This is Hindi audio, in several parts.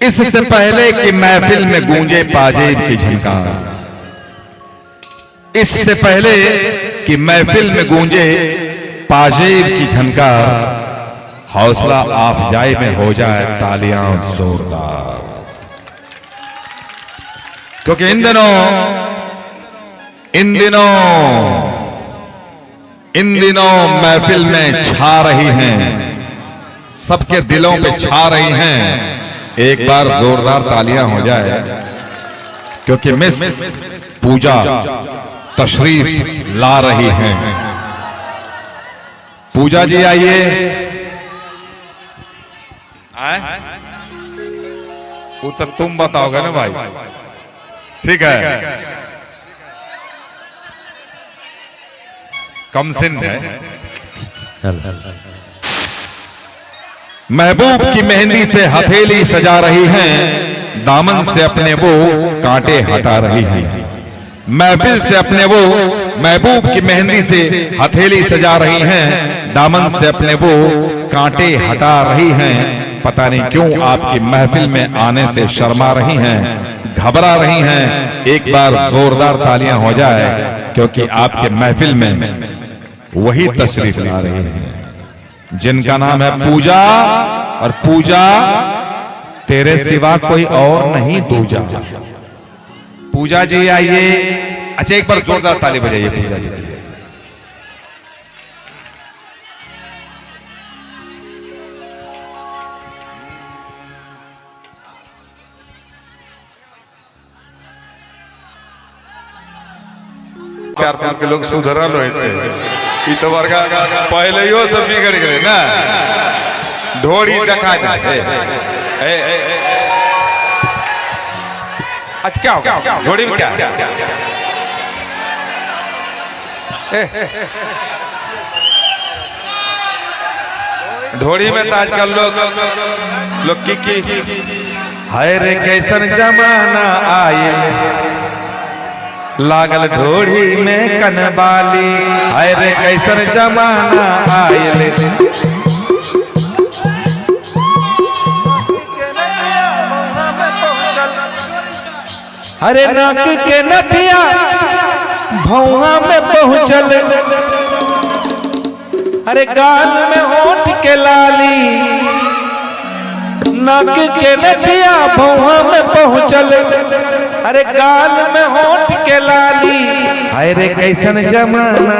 इससे पहले कि महफिल में गूंजे पाजेब की झनकार, इससे पहले कि महफिल में गूंजे पाजेब की झनकार, हौसला आफजाई में हो जाए तालियां जोरदार। क्योंकि इन दिनों महफिल में छा रही हैं, सबके दिलों पे छा रही हैं। एक बार जोरदार तालियां हो जाए, क्योंकि मिस पूजा तशरीफ ला रही हैं। पूजा जी आइए। वो तो तुम बताओगे ना भाई, ठीक है। कमसिन है। महबूब की मेहंदी से हथेली सजा रही हैं, दामन से अपने वो कांटे हटा रही हैं। महफिल से अपने वो महबूब की मेहंदी से हथेली सजा रही हैं, दामन से अपने वो कांटे हटा रही हैं। पता नहीं क्यों आपकी महफिल में आने से शर्मा रही हैं, घबरा रही हैं। एक बार जोरदार तालियां हो जाए, क्योंकि आपके महफिल में वही तशरीफ ला रही हैं जिनका नाम है पूजा, और पूजा तेरे सिवा कोई और नहीं दूजा। पूजा जी आइए। अच्छा, एक बार जोरदार ताली बजाइए पूजा जी के लिए। चार पांच के लोग सुधरल होते, तो वर्गा पहले ही सब बिगड़ गए ना। ढोड़ी दिखा दे। अच्छा, क्या होगा ढोड़ी में? क्या ढोड़ी में तो आजकल लोग की हाय रे कैसन जमाना आए, लागल ढोड़ी में कनबाली। हाय रे कैसन जमाना आए, अरे नाक के नथिया भौहा में पहुंचल, अरे गाल में होठ के लाली। नाक के नथिया भौहा में पहुंचल, अरे गाल में होठ के लाली। हाय रे कैसन जमाना,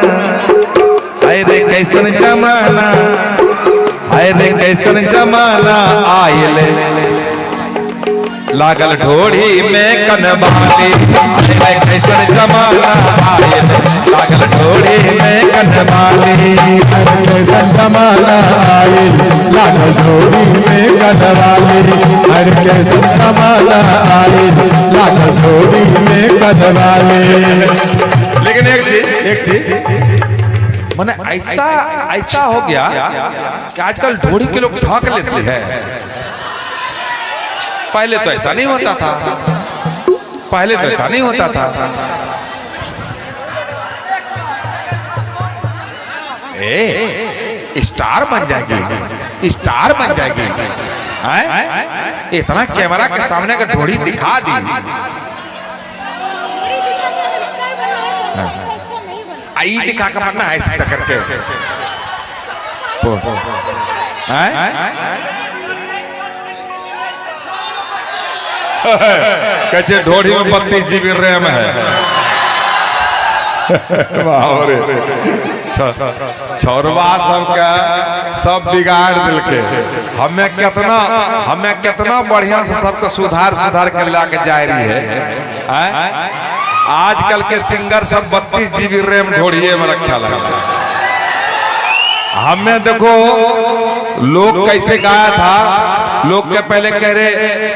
हाय रे कैसन जमाना, हाय रे कैसन जमाना आइले, लागल ढोड़ी में कनबाली। हाय रे कैसन जमाना आइले, लागल ढोड़ी में कनबाली। कैसन जमाना आइल, लागल ढोड़ी में कनबाली। हर कैसन जमाना आइल, लागल ढोड़ी में कनबाली। लेकिन एक चीज माने ऐसा हो गया कि आजकल ढोड़ी के लोग ढक लेते हैं। पहले तो ऐसा नहीं होता था, पहले तो ऐसा नहीं होता था। स्टार बन जाएगी, स्टार बन जाएगी। इतना कैमरा के सामने का ढोड़ी दिखा दी। आई दिखा कर मरना ऐसा करके। कच्चे ढोड़ी में 32 GB रैम है। छोरवा सबका सब बिगाड़ दिल के। हमें कितना बढ़िया से सबको सुधार के लाके जा रही है। आजकल के सिंगर सब 32 GB रैम ढोड़िए में रखा लगा। हमें देखो लोग कैसे गाया था। लोग के पहले कह रहे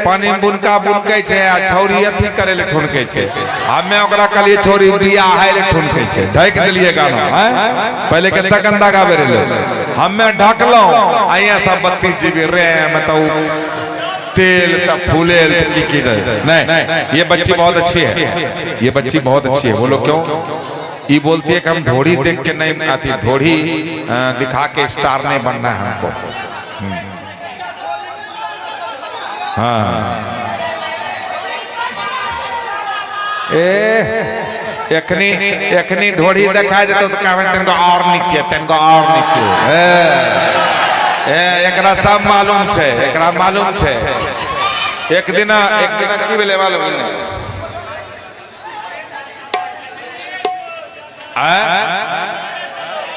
पानी बुनका बुनके छे, छौरी अथी करे ले ठुनके छे। हमें ओकरा कहलिए छौरी बिया है ले ठुनके छे, ढक दिलिए गाना है। पहले के तकंदा गावे रे हमें ढकलो आइया सब 32 GB रैम तो तेल तब फूले की नहीं। ये बच्ची बहुत अच्छी है, ये बच्ची बहुत अच्छी है। बोलो क्यों? ये बोलती है कि हम ढोड़ी देख के नहीं आती, ढोड़ी दिखा के स्टार नहीं बनना है हमको। हाँ एखनी ढोड़ी देखा जेतो तो कहबे तनको और नीचे एकरा सब मालूम छे, एकरा मालूम छे। एक दिन की भेले मालूम नहीं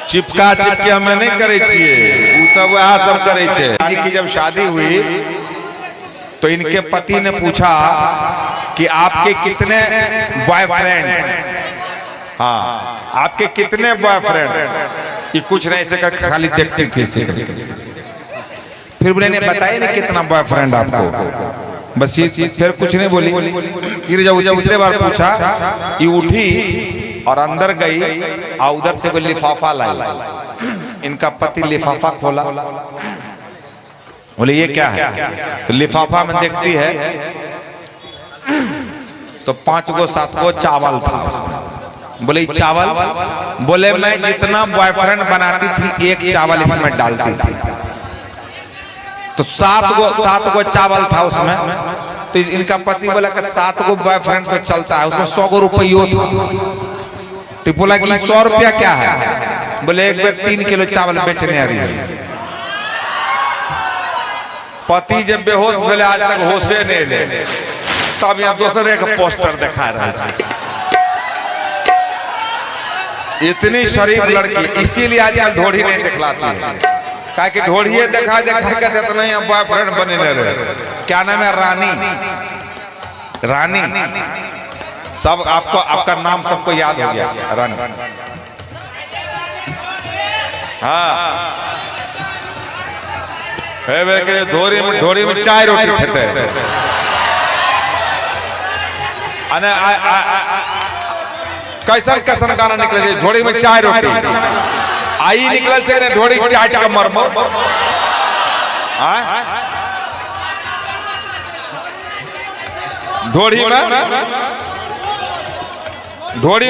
चिपका चिपकिया में नहीं करे छिए, उ सब वह सब करे छे। जी की जब शादी हुई तो इनके पति ने पूछा कि आपके कितने बॉयफ्रेंड, हाँ आपके कितने बॉयफ्रेंड। ये कुछ नहीं से खाली देखती थी। फिर उन्होंने बताया नहीं कितना बॉयफ्रेंड आपको, बस ये फिर कुछ नहीं बोली। फिर जब तीसरे बार पूछा, ये उठी और अंदर गई और उधर से कोई लिफाफा लाई। इनका पति लिफाफा खोला, बोले ये क्या है? तो लिफाफा में देखती है तो 5 गो 7 गो चावल था उसमें। बोले चावल? बोले मैं जितना बॉयफ्रेंड बनाती थी एक चावल इसमें डालती थी। तो 7 गो चावल था उसमें। तो इनका पति बोला कि 7 गो बॉयफ्रेंड तो चलता है, उसमें 100 गो रुपये था। तो बोला कि 100 रुपया क्या है? बोले एक बार 3 किलो चावल बेचने आ रही है। पति जब बेहोश बोले आज तक होशे नहीं ले, तब यहाँ दूसरे का पोस्टर दिखा रहा है। इतनी शरीफ लड़की, इसीलिए आजकल ढोड़ी नहीं दिखलाती है, क्या कि ढोड़िए देखा कर इतना यहाँ बॉयफ्रेंड बने रहे। क्या नाम है? रानी। सब आपको, आपका नाम सबको याद हो गया, रानी। हाँ ढोड़ी में चाय रोटी खेते हैं। कैसन गाना निकले ढोड़ी में चाय रोटी आई निकल से ढोड़ी चाट का मरमो। ढोड़ी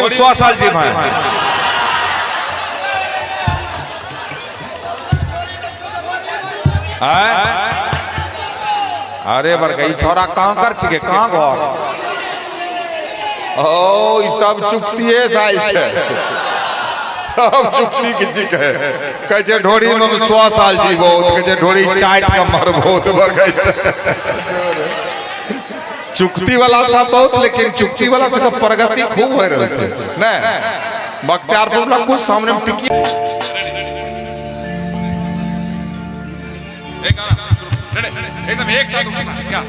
में 100 साल जी भाई। अरे बरगई छोरा कहाँ कर छिके, कहाँ घर? ओ ये सब चुकती है साइल से, सब चुकती की चिक है। कहे ढोड़ी में 100 साल जीवो, कहे ढोड़ी चाट का मरबो। तो बरगई से चुकती वाला सब बहुत, लेकिन चुकती वाला से प्रगति खूब हो रही है ना। बख्तियारपुर कुछ सामने में टिकी एकदम एक साथ क्या